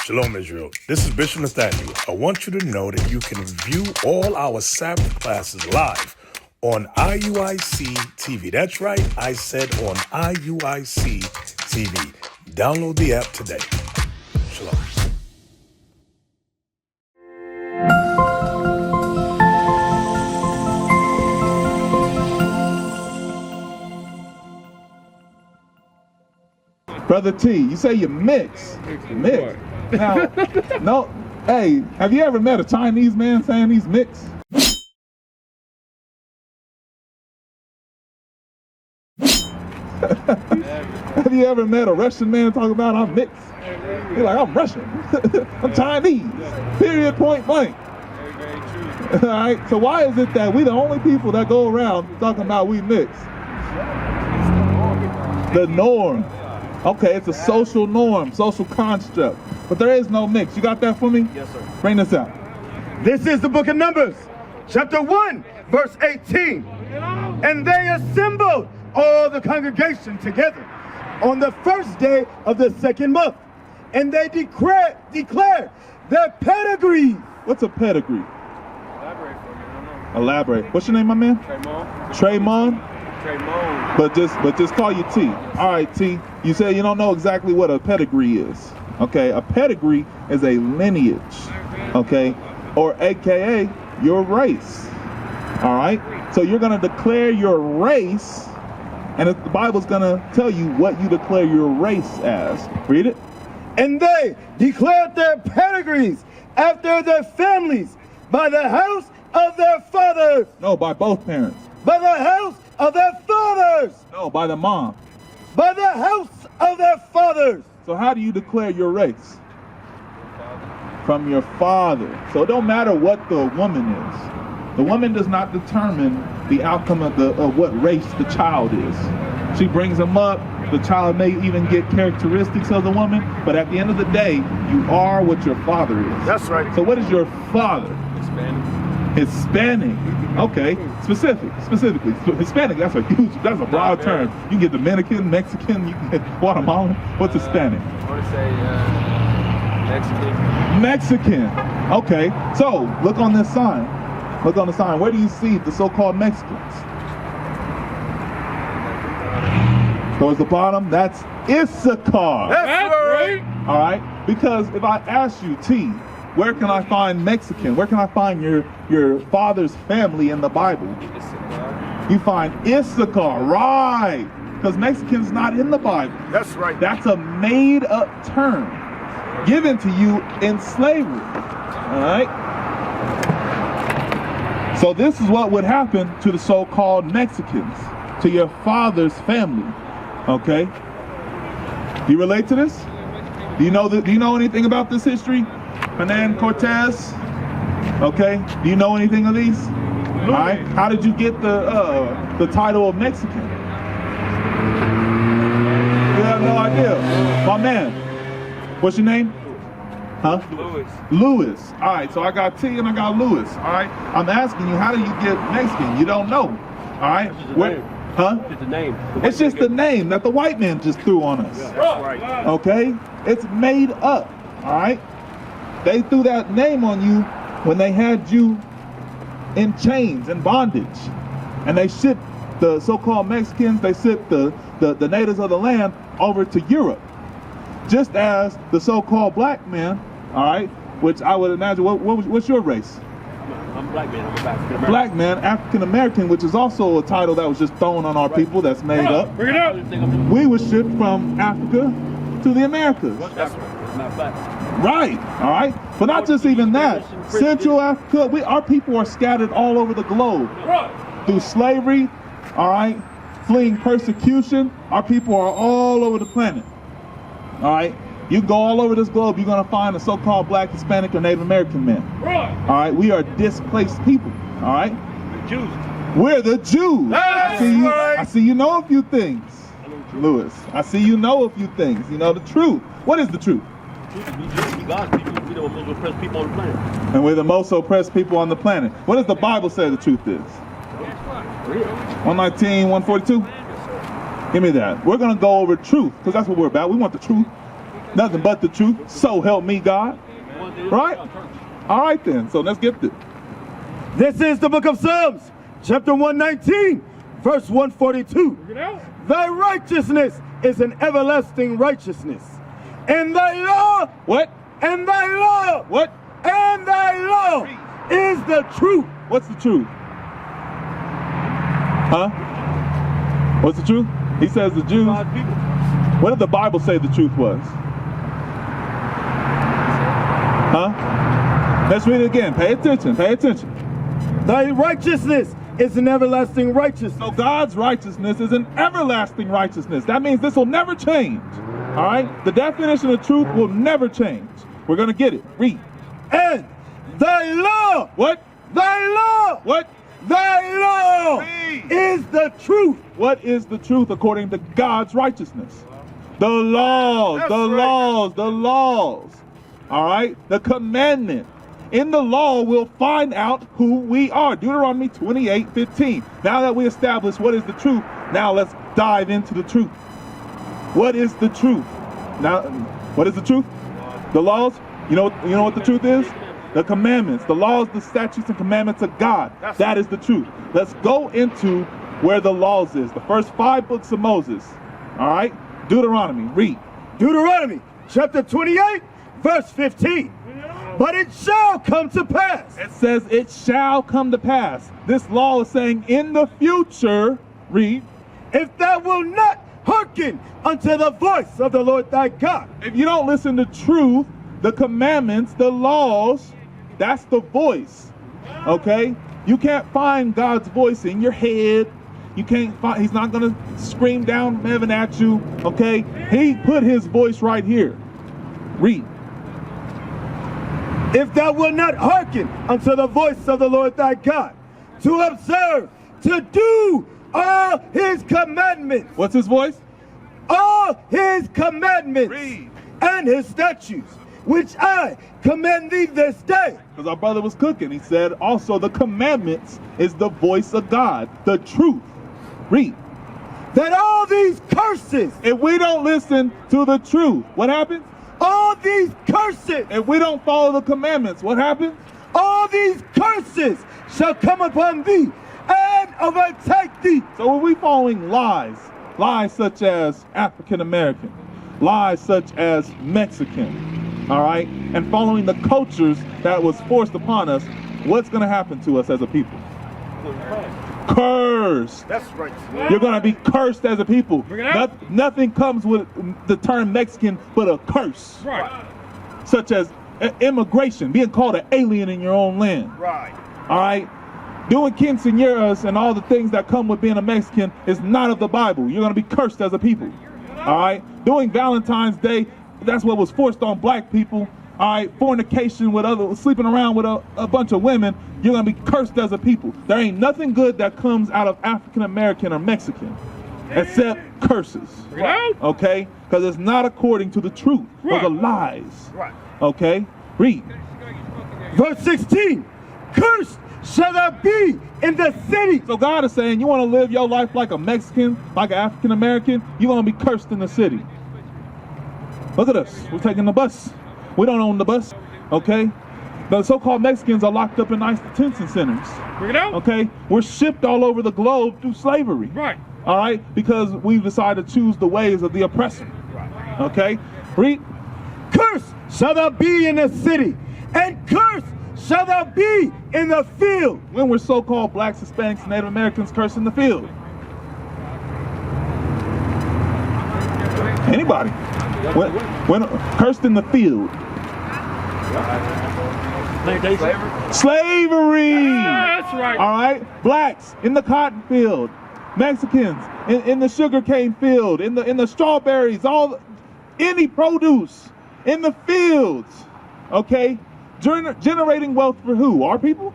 Shalom, Israel. This is Bishop Nathaniel. I want you to know that you can view all our Sabbath classes live on IUIC TV. That's right, I said on IUIC TV. Download the app today. Shalom. Brother T, you say you mix. Mix. Now, no, hey, have you ever met a Chinese man saying he's mixed? Have you ever met a Russian man talking about I'm mixed? He's like, I'm Russian. I'm Chinese. Period, point blank. All right, so why is it that we the only people that go around talking about we mixed? The norm. Okay, it's a social norm, social construct. But there is no mix. You got that for me? Yes, sir. Bring this out. This is the book of Numbers, chapter 1, verse 18. And they assembled all the congregation together on the first day of the second month. And they declared their pedigree. What's a pedigree? Elaborate for me, I don't know. Elaborate. What's your name, my man? Traymon? But just call you T. All right, T. You say you don't know exactly what a pedigree is. Okay, a pedigree is a lineage. Okay, or AKA your race. All right. So you're gonna declare your race, and the Bible's gonna tell you what you declare your race as. Read it. And they declared their pedigrees after their families by the house of their fathers. No, by both parents. By the house of their fathers. No, by the mom. By the house of their fathers. So how do you declare your race? From your father. So it don't matter what the woman is. The woman does not determine the outcome of what race the child is. She brings them up. The child may even get characteristics of the woman, but at the end of the day, you are what your father is. That's right. So what is your father? Hispanic. Okay, specifically. Hispanic, that's a broad term. You can get Dominican, Mexican, you can get Guatemalan. What's Hispanic? I want to say Mexican. Mexican. Okay, so look on this sign. Look on the sign. Where do you see the so-called Mexicans? Towards the bottom, that's Issachar. That's right. All right, because if I ask you, T, where can I find Mexican? Where can I find your father's family in the Bible? You find Issachar, right? Because Mexican's not in the Bible. That's right. That's a made-up term given to you in slavery. All right? So this is what would happen to the so-called Mexicans, to your father's family. Okay? Do you relate to this? Do you know anything about this history? Hernan Cortez? Okay? Do you know anything of these? All right? How did you get the title of Mexican? You have no idea. My man, what's your name? Huh? Louis. All right, so I got T and I got Louis. All right? I'm asking you, how do you get Mexican? You don't know. All right? Huh? It's the name. It's just the name that the white man just threw on us. That's right. Okay? It's made up. All right? They threw that name on you when they had you in chains and bondage. And they shipped the so-called Mexicans, they shipped the natives of the land over to Europe. Just as the so-called black man, all right, which I would imagine, what's your race? I'm black man. I'm African American. Black man, African American, which is also a title that was just thrown on our people that's made up. Bring it up. We were shipped from Africa to the Americas. That's right. It's not black. Right, all right? But not just even that. Central Africa, our people are scattered all over the globe. Through slavery, all right? Fleeing persecution, our people are all over the planet. All right? You go all over this globe, you're going to find a so-called black, Hispanic, or Native American man. All right? We are displaced people. All right? The Jews. We're the Jews. I see you know a few things, Louis. I see you know a few things. You know the truth. What is the truth? We God's people. We're the most oppressed people on the planet. And we're the most oppressed people on the planet. What does the Bible say the truth is? 119, 142? Give me that. We're going to go over truth, because that's what we're about. We want the truth. Nothing but the truth. So help me God. Right? All right then. So let's get this. This is the book of Psalms, chapter 119, verse 142. Thy righteousness is an everlasting righteousness. And thy law. What? And thy law. What? And thy law is the truth. What's the truth? Huh? What's the truth? He says the Jews. What did the Bible say the truth was? Huh? Let's read it again. Pay attention. Pay attention. Thy righteousness is an everlasting righteousness. So God's righteousness is an everlasting righteousness. That means this will never change. All right? The definition of truth will never change. We're going to get it. Read. And thy law. What? Thy law. What? Thy law is the truth. What is the truth according to God's righteousness? The laws, That's the right. laws, the laws. All right? The commandment. In the law, we'll find out who we are. Deuteronomy 28:15. Now that we established what is the truth, now let's dive into the truth. What is the truth? Now, what is the truth? The laws. You know what the truth is? The commandments, the laws, the statutes, and commandments of God. That is the truth. Let's go into where the laws is. The first 5 books of Moses. All right? Deuteronomy. Read. Deuteronomy chapter 28, verse 15. But it shall come to pass. It says it shall come to pass. This law is saying in the future, read, If thou wilt not hearken unto the voice of the Lord thy God. if you don't listen to truth, the commandments, the laws, that's the voice. Okay? You can't find God's voice in your head. You can't find, he's not going to scream down from heaven at you. Okay? He put his voice right here. Read. If thou wilt not hearken unto the voice of the Lord thy God, to observe, to do all his commandments. What's his voice? All his commandments. Read. And his statutes, which I command thee this day. Because our brother was cooking. He said also the commandments is the voice of God, the truth. Read. That all these curses, If we don't listen to the truth, what happens? all these curses, If we don't follow the commandments, what happens? all these curses shall come upon thee and overtake thee. So are we following lies? Lies such as African American, lies such as Mexican, all right? And following the cultures that was forced upon us, what's going to happen to us as a people? Cursed. That's right. You're going to be cursed as a people. Nothing comes with the term Mexican but a curse. Right. Such as immigration, being called an alien in your own land. Right. All right? Doing quinceañeras and all the things that come with being a Mexican is not of the Bible. You're going to be cursed as a people. All right? Doing Valentine's Day, that's what was forced on black people. All right? Fornication with sleeping around with a bunch of women, you're going to be cursed as a people. There ain't nothing good that comes out of African American or Mexican except curses. Okay? Because it's not according to the truth. Those are lies. Right. Okay? Read. Verse 16. Cursed shall thou be in the city. So God is saying, you want to live your life like a Mexican, like an African American, you're going to be cursed in the city. Look at us. We're taking the bus. We don't own the bus. Okay? The so-called Mexicans are locked up in ICE detention centers. Okay? We're shipped all over the globe through slavery. Right. All right? Because we've decided to choose the ways of the oppressor. Okay? Read. Cursed shall thou be in the city, and cursed shall thou be in the field. When we're so-called blacks, Hispanics, and Native Americans cursed in the field? Anybody? When cursed in the field? Slavery. That's right. All right? Blacks in the cotton field. Mexicans in the sugarcane field, in the strawberries, any produce in the fields. Okay? Generating wealth for who? Our people?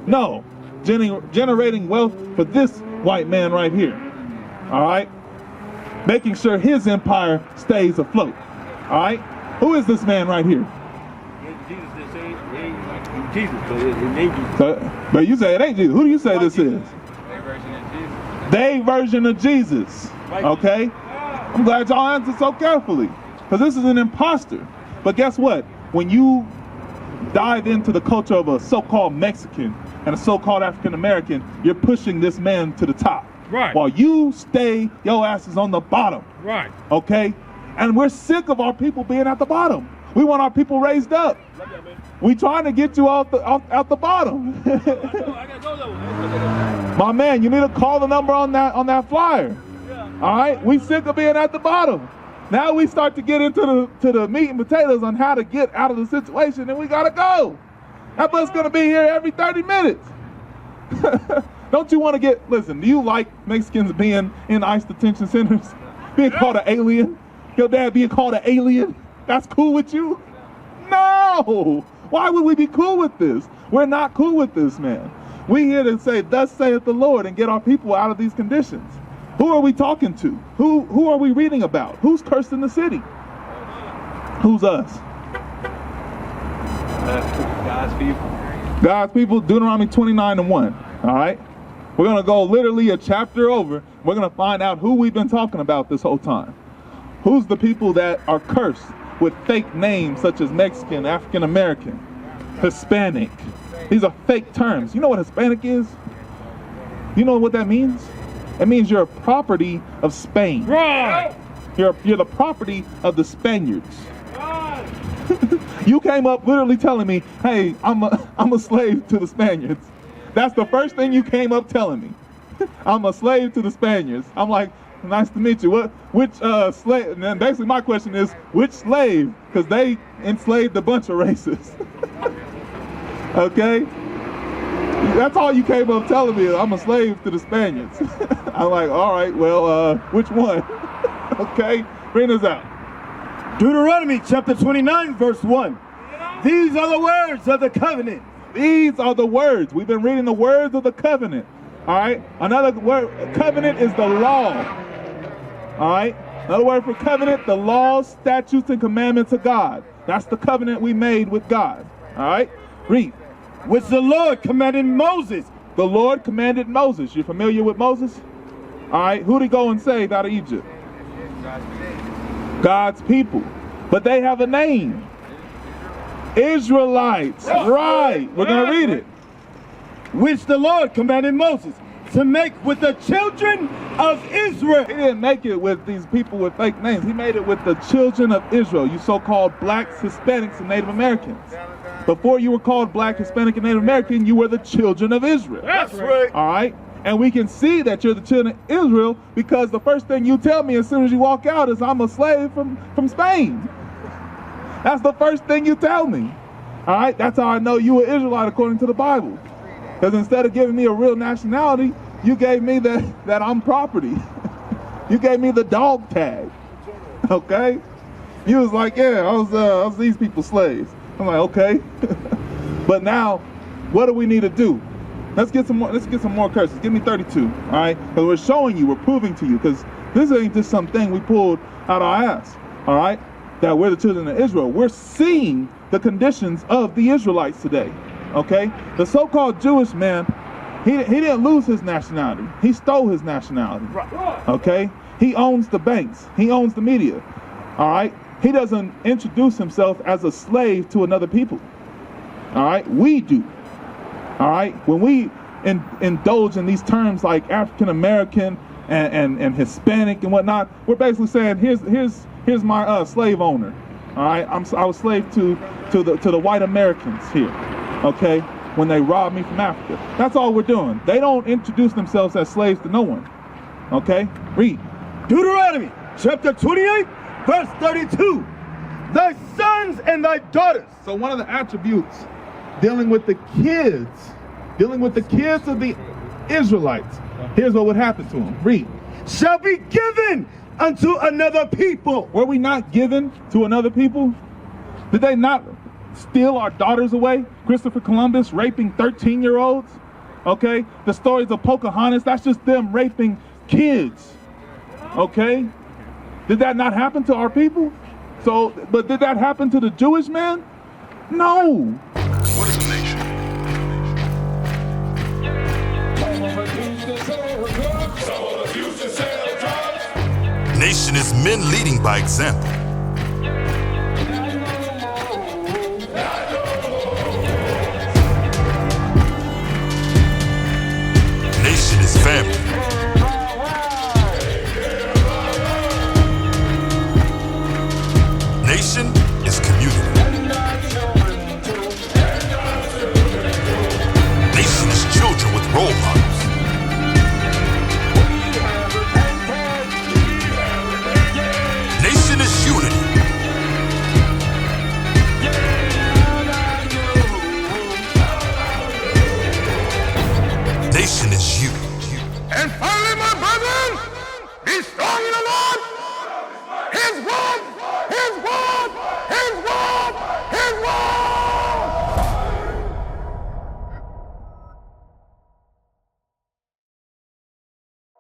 No. Generating wealth for this white man right here. All right? Making sure his empire stays afloat. All right? Who is this man right here? But you say it ain't Jesus. Who do you say this is? They version of Jesus. Okay? I'm glad y'all answered so carefully. because this is an imposter. But guess what? When you dive into the culture of a so-called Mexican and a so-called African American, you're pushing this man to the top. Right. While you stay, your ass is on the bottom. Right. Okay? And we're sick of our people being at the bottom. We want our people raised up. We trying to get you out the bottom. My man, you need to call the number on that flyer. All right? We sick of being at the bottom. Now we start to get into the meat and potatoes on how to get out of the situation, and we gotta go. That bus gonna be here every 30 minutes. Don't you want to get, listen, do you like Mexicans being in ICE detention centers? Being called an alien? Your dad being called an alien? That's cool with you? No! Why would we be cool with this? We're not cool with this, man. We here to say, thus saith the Lord, and get our people out of these conditions. Who are we talking to? Who are we reading about? Who's cursing the city? Who's us? God's people. God's people, Deuteronomy 29:1. All right? We're going to go literally a chapter over. We're going to find out who we've been talking about this whole time. Who's the people that are cursed with fake names such as Mexican, African American, Hispanic. These are fake terms. You know what Hispanic is? You know what that means? It means you're a property of Spain. Right. You're the property of the Spaniards. You came up literally telling me, hey, I'm a slave to the Spaniards. That's the first thing you came up telling me. I'm a slave to the Spaniards. I'm like, nice to meet you. Which slave? And then basically my question is, which slave? Because they enslaved a bunch of races. Okay? That's all you came up telling me. I'm a slave to the Spaniards. I'm like, all right, well, which one? Okay, bring us out. Deuteronomy chapter 29, verse 1. These are the words of the covenant. These are the words. We've been reading the words of the covenant. All right? Another word, covenant is the law. All right? Another word for covenant, the laws, statutes, and commandments of God. That's the covenant we made with God. All right? Read. Which the Lord commanded Moses. The Lord commanded Moses. You familiar with Moses? All right? Who did he go and save out of Egypt? God's people. But they have a name. Israelites. Right. We're going to read it. Which the Lord commanded Moses to make with the children of Israel. He didn't make it with these people with fake names. He made it with the children of Israel, you so-called blacks, Hispanics, and Native Americans. Before you were called black, Hispanic, and Native American, you were the children of Israel. That's right. All right? And we can see that you're the children of Israel because the first thing you tell me as soon as you walk out is I'm a slave from Spain. That's the first thing you tell me. All right? That's how I know you were Israelite according to the Bible. Because instead of giving me a real nationality, you gave me that I'm property. You gave me the dog tag. Okay? You was like, yeah, I was these people's slaves. I'm like, okay. But now, what do we need to do? Let's get some more curses. Give me 32. All right? Because we're showing you, we're proving to you, because this ain't just something we pulled out our ass. All right? That we're the children of Israel. We're seeing the conditions of the Israelites today. Okay? The so-called Jewish man, he didn't lose his nationality. He stole his nationality. Okay? He owns the banks. He owns the media. All right? He doesn't introduce himself as a slave to another people. All right? We do. All right? When we indulge in these terms like African American and Hispanic and whatnot, we're basically saying, here's my slave owner. All right? I was slave to the white Americans here. Okay? When they robbed me from Africa. That's all we're doing. They don't introduce themselves as slaves to no one. Okay? Read. Deuteronomy chapter 28, verse 32. Thy sons and thy daughters. So one of the attributes dealing with the kids of the Israelites, here's what would happen to them. Read. Shall be given unto another people. Were we not given to another people? Did they not steal our daughters away? Christopher Columbus raping 13-year-olds? Okay? The stories of Pocahontas, that's just them raping kids. Okay? Did that not happen to our people? But did that happen to the Jewish man? No. What is a nation? Nation is men leading by example.